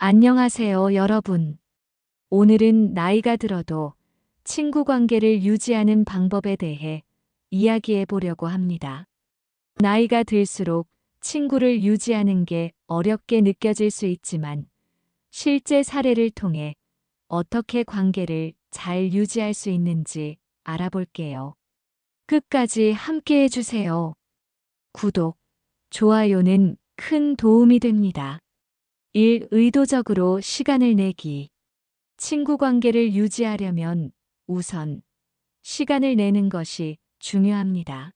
안녕하세요, 여러분. 오늘은 나이가 들어도 친구 관계를 유지하는 방법에 대해 이야기해 보려고 합니다. 나이가 들수록 친구를 유지하는 게 어렵게 느껴질 수 있지만 실제 사례를 통해 어떻게 관계를 잘 유지할 수 있는지 알아볼게요. 끝까지 함께 해주세요. 구독, 좋아요는 큰 도움이 됩니다. 1. 의도적으로 시간을 내기. 친구 관계를 유지하려면 우선 시간을 내는 것이 중요합니다.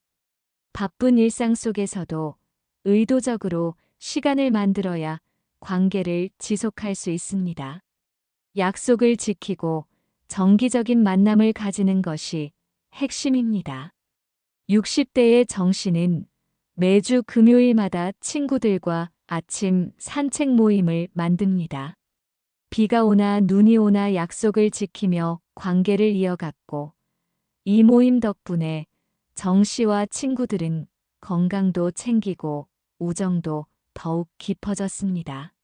바쁜 일상 속에서도 의도적으로 시간을 만들어야 관계를 지속할 수 있습니다. 약속을 지키고 정기적인 만남을 가지는 것이 핵심입니다. 60대의 정씨는 매주 금요일마다 친구들과 아침 산책 모임을 만듭니다. 비가 오나 눈이 오나 약속을 지키며 관계를 이어갔고, 이 모임 덕분에 정 씨와 친구들은 건강도 챙기고 우정도 더욱 깊어졌습니다.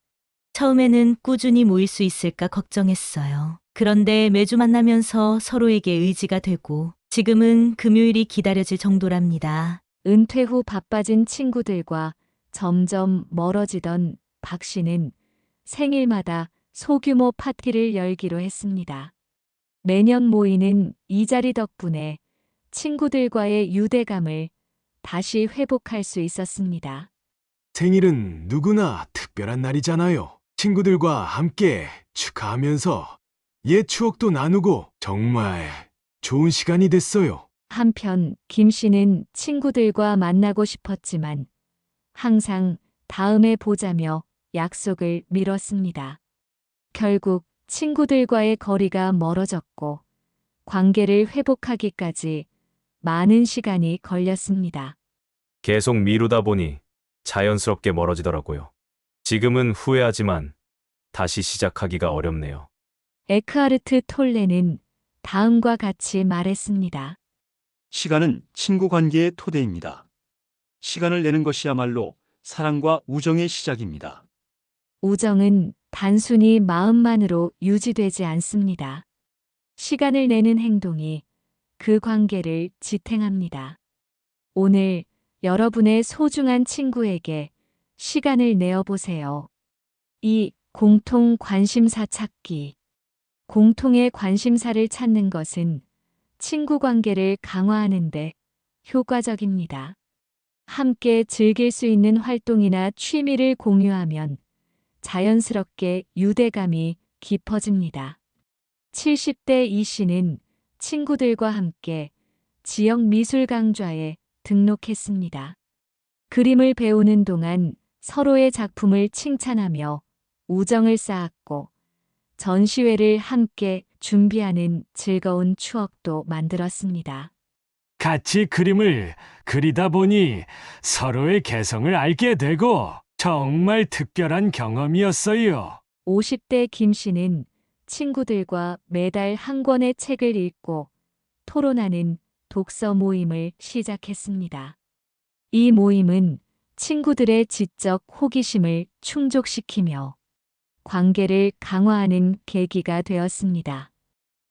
처음에는 꾸준히 모일 수 있을까 걱정했어요. 그런데 매주 만나면서 서로에게 의지가 되고 지금은 금요일이 기다려질 정도랍니다. 은퇴 후 바빠진 친구들과 점점 멀어지던 박 씨는 생일마다 소규모 파티를 열기로 했습니다. 매년 모이는 이 자리 덕분에 친구들과의 유대감을 다시 회복할 수 있었습니다. 생일은 누구나 특별한 날이잖아요. 친구들과 함께 축하하면서 옛 추억도 나누고 정말 좋은 시간이 됐어요. 한편 김 씨는 친구들과 만나고 싶었지만 항상 다음에 보자며 약속을 미뤘습니다. 결국 친구들과의 거리가 멀어졌고 관계를 회복하기까지 많은 시간이 걸렸습니다. 계속 미루다 보니 자연스럽게 멀어지더라고요. 지금은 후회하지만 다시 시작하기가 어렵네요. 에크하르트 톨레는 다음과 같이 말했습니다. 시간은 친구 관계의 토대입니다. 시간을 내는 것이야말로 사랑과 우정의 시작입니다. 우정은 단순히 마음만으로 유지되지 않습니다. 시간을 내는 행동이 그 관계를 지탱합니다. 오늘 여러분의 소중한 친구에게 시간을 내어 보세요. 2. 공통 관심사 찾기. 공통의 관심사를 찾는 것은 친구 관계를 강화하는 데 효과적입니다. 함께 즐길 수 있는 활동이나 취미를 공유하면 자연스럽게 유대감이 깊어집니다. 70대 이 씨는 친구들과 함께 지역 미술 강좌에 등록했습니다. 그림을 배우는 동안 서로의 작품을 칭찬하며 우정을 쌓았고 전시회를 함께 준비하는 즐거운 추억도 만들었습니다. 같이 그림을 그리다 보니 서로의 개성을 알게 되고 정말 특별한 경험이었어요. 50대 김 씨는 친구들과 매달 한 권의 책을 읽고 토론하는 독서 모임을 시작했습니다. 이 모임은 친구들의 지적 호기심을 충족시키며 관계를 강화하는 계기가 되었습니다.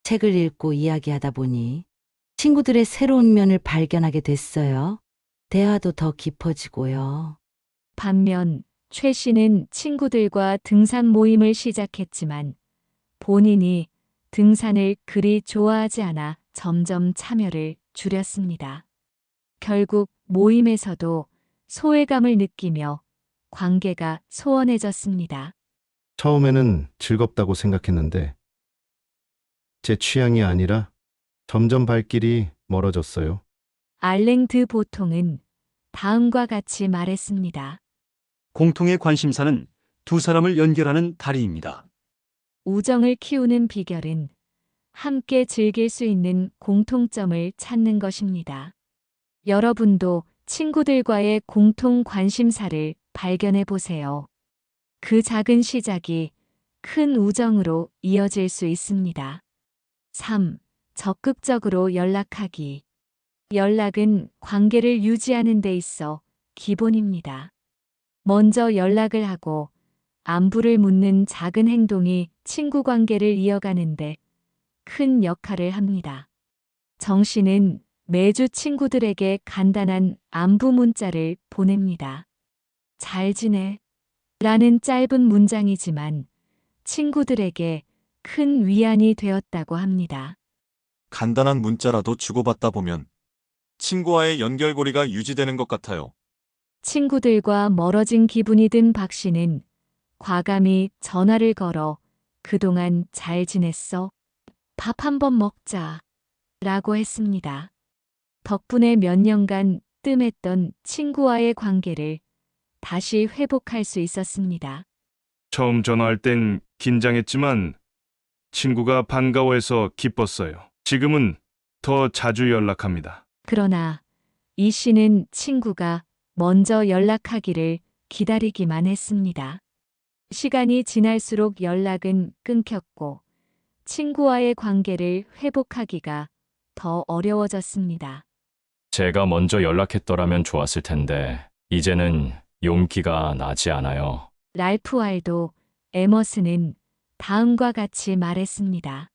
책을 읽고 이야기하다 보니 친구들의 새로운 면을 발견하게 됐어요. 대화도 더 깊어지고요. 반면 최 씨는 친구들과 등산 모임을 시작했지만 본인이 등산을 그리 좋아하지 않아 점점 참여를 줄였습니다. 결국 모임에서도 소외감을 느끼며 관계가 소원해졌습니다. 처음에는 즐겁다고 생각했는데 제 취향이 아니라 점점 발길이 멀어졌어요. 알랭 드 보통은 다음과 같이 말했습니다. 공통의 관심사는 두 사람을 연결하는 다리입니다. 우정을 키우는 비결은 함께 즐길 수 있는 공통점을 찾는 것입니다. 여러분도 친구들과의 공통 관심사를 발견해 보세요. 그 작은 시작이 큰 우정으로 이어질 수 있습니다. 3. 적극적으로 연락하기. 연락은 관계를 유지하는 데 있어 기본입니다. 먼저 연락을 하고 안부를 묻는 작은 행동이 친구 관계를 이어가는데 큰 역할을 합니다. 정 씨는 매주 친구들에게 간단한 안부 문자를 보냅니다. 잘 지내? 라는 짧은 문장이지만 친구들에게 큰 위안이 되었다고 합니다. 간단한 문자라도 주고받다 보면 친구와의 연결고리가 유지되는 것 같아요. 친구들과 멀어진 기분이 든 박 씨는 과감히 전화를 걸어 그동안 잘 지냈어? 밥 한번 먹자. 라고 했습니다. 덕분에 몇 년간 뜸했던 친구와의 관계를 다시 회복할 수 있었습니다. 처음 전화할 땐 긴장했지만 친구가 반가워해서 기뻤어요. 지금은 더 자주 연락합니다. 그러나 이 씨는 친구가 먼저 연락하기를 기다리기만 했습니다. 시간이 지날수록 연락은 끊겼고 친구와의 관계를 회복하기가 더 어려워졌습니다. 제가 먼저 연락했더라면 좋았을 텐데 이제는 용기가 나지 않아요. 랄프 왈도 에머슨은 다음과 같이 말했습니다.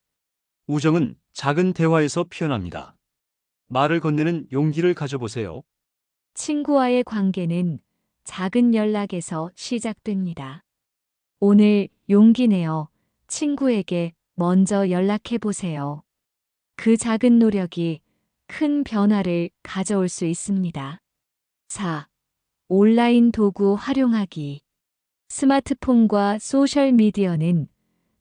우정은 작은 대화에서 피어납니다. 말을 건네는 용기를 가져보세요. 친구와의 관계는 작은 연락에서 시작됩니다. 오늘 용기 내어 친구에게 먼저 연락해 보세요. 그 작은 노력이 큰 변화를 가져올 수 있습니다. 4. 온라인 도구 활용하기. 스마트폰과 소셜미디어는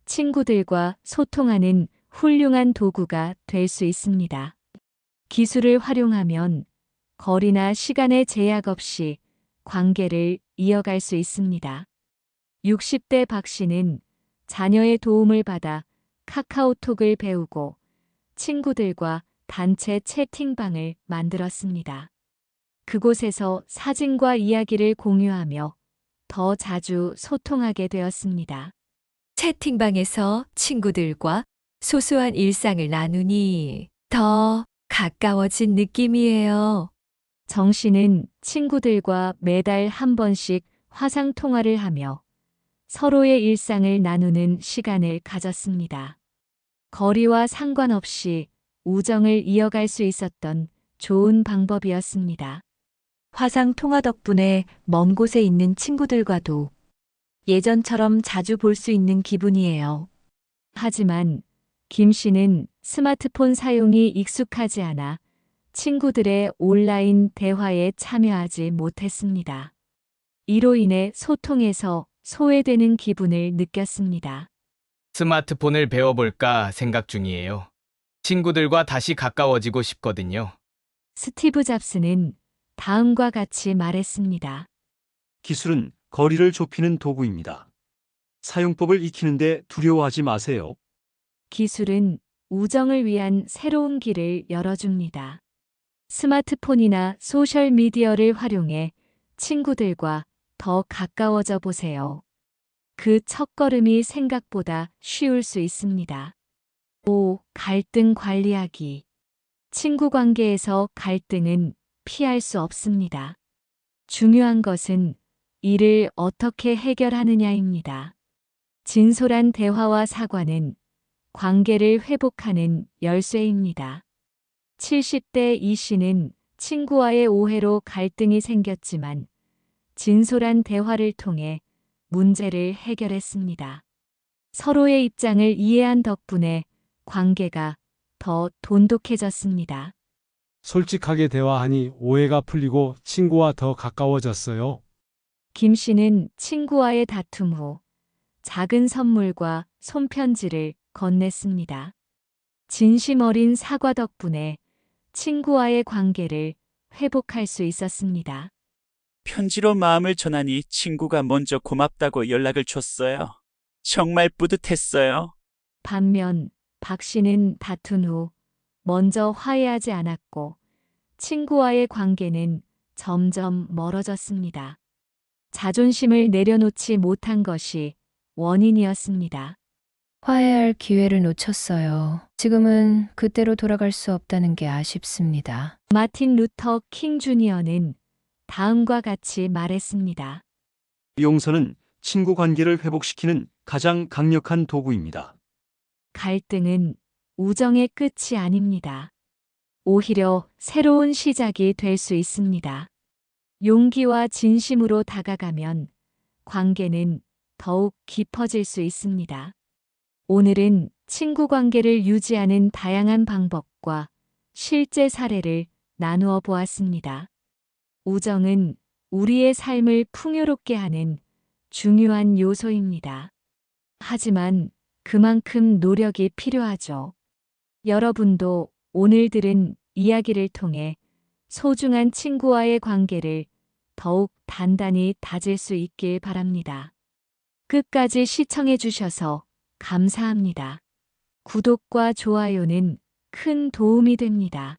친구들과 소통하는 훌륭한 도구가 될 수 있습니다. 기술을 활용하면 거리나 시간의 제약 없이 관계를 이어갈 수 있습니다. 60대 박 씨는 자녀의 도움을 받아 카카오톡을 배우고 친구들과 단체 채팅방을 만들었습니다. 그곳에서 사진과 이야기를 공유하며 더 자주 소통하게 되었습니다. 채팅방에서 친구들과 소소한 일상을 나누니 더 가까워진 느낌이에요. 정 씨는 친구들과 매달 한 번씩 화상통화를 하며 서로의 일상을 나누는 시간을 가졌습니다. 거리와 상관없이 우정을 이어갈 수 있었던 좋은 방법이었습니다. 화상통화 덕분에 먼 곳에 있는 친구들과도 예전처럼 자주 볼 수 있는 기분이에요. 하지만 김 씨는 스마트폰 사용이 익숙하지 않아 친구들의 온라인 대화에 참여하지 못했습니다. 이로 인해 소통에서 소외되는 기분을 느꼈습니다. 스마트폰을 배워볼까 생각 중이에요. 친구들과 다시 가까워지고 싶거든요. 스티브 잡스는 다음과 같이 말했습니다. 기술은 거리를 좁히는 도구입니다. 사용법을 익히는데 두려워하지 마세요. 기술은 우정을 위한 새로운 길을 열어줍니다. 스마트폰이나 소셜미디어를 활용해 친구들과 더 가까워져 보세요. 그 첫걸음이 생각보다 쉬울 수 있습니다. 5. 갈등 관리하기. 친구 관계에서 갈등은 피할 수 없습니다. 중요한 것은 이를 어떻게 해결하느냐입니다. 진솔한 대화와 사과는 관계를 회복하는 열쇠입니다. 70대 이 씨는 친구와의 오해로 갈등이 생겼지만 진솔한 대화를 통해 문제를 해결했습니다. 서로의 입장을 이해한 덕분에 관계가 더 돈독해졌습니다. 솔직하게 대화하니 오해가 풀리고 친구와 더 가까워졌어요. 김 씨는 친구와의 다툼 후 작은 선물과 손편지를 건넸습니다. 진심 어린 사과 덕분에 친구와의 관계를 회복할 수 있었습니다. 편지로 마음을 전하니 친구가 먼저 고맙다고 연락을 줬어요. 정말 뿌듯했어요. 반면 박 씨는 다툰 후 먼저 화해하지 않았고 친구와의 관계는 점점 멀어졌습니다. 자존심을 내려놓지 못한 것이 원인이었습니다. 화해할 기회를 놓쳤어요. 지금은 그때로 돌아갈 수 없다는 게 아쉽습니다. 마틴 루터 킹 주니어는 다음과 같이 말했습니다. 용서는 친구 관계를 회복시키는 가장 강력한 도구입니다. 갈등은 우정의 끝이 아닙니다. 오히려 새로운 시작이 될 수 있습니다. 용기와 진심으로 다가가면 관계는 더욱 깊어질 수 있습니다. 오늘은 친구 관계를 유지하는 다양한 방법과 실제 사례를 나누어 보았습니다. 우정은 우리의 삶을 풍요롭게 하는 중요한 요소입니다. 하지만 그만큼 노력이 필요하죠. 여러분도 오늘 들은 이야기를 통해 소중한 친구와의 관계를 더욱 단단히 다질 수 있길 바랍니다. 끝까지 시청해 주셔서 감사합니다. 구독과 좋아요는 큰 도움이 됩니다.